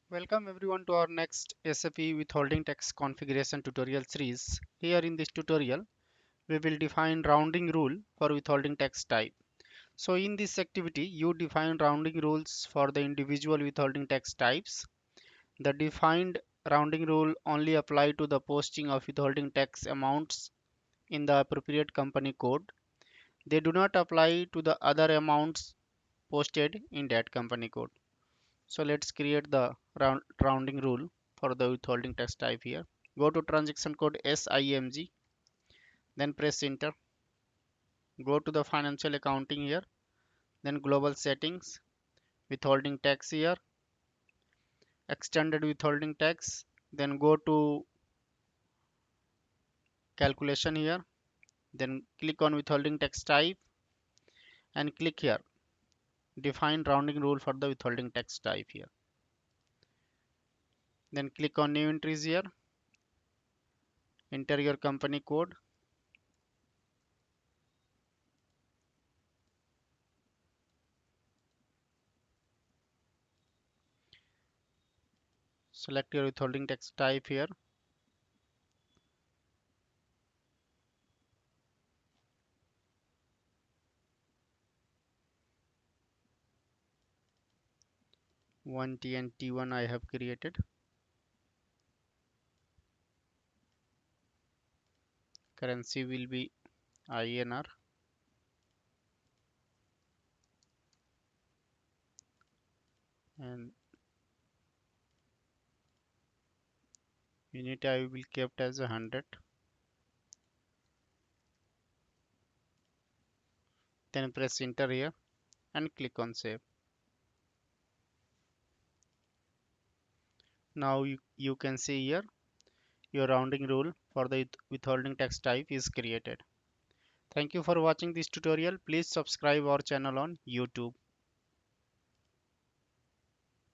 Welcome everyone to our next SAP Withholding Tax Configuration tutorial series. Here in this tutorial, we will define rounding rule for withholding tax type. So in this activity, you define rounding rules for the individual withholding tax types. The defined rounding rule only apply to the posting of withholding tax amounts in the appropriate company code. They do not apply to the other amounts posted in that company code. So let's create the rounding rule for the withholding tax type here. Go to transaction code SIMG, then press enter. Go to the financial accounting here, then global settings, withholding tax here, extended withholding tax, then go to calculation here, then click on withholding tax type and click here, define rounding rule for the withholding tax type here. Then click on new entries here, enter your company code. Select your withholding tax type here. One T and T1 I have created. Currency will be INR. And unit I will kept as 100. Then press enter here and click on save. Now you can see here your rounding rule for the withholding tax type is created. Thank you for watching this tutorial. Please subscribe our channel on YouTube.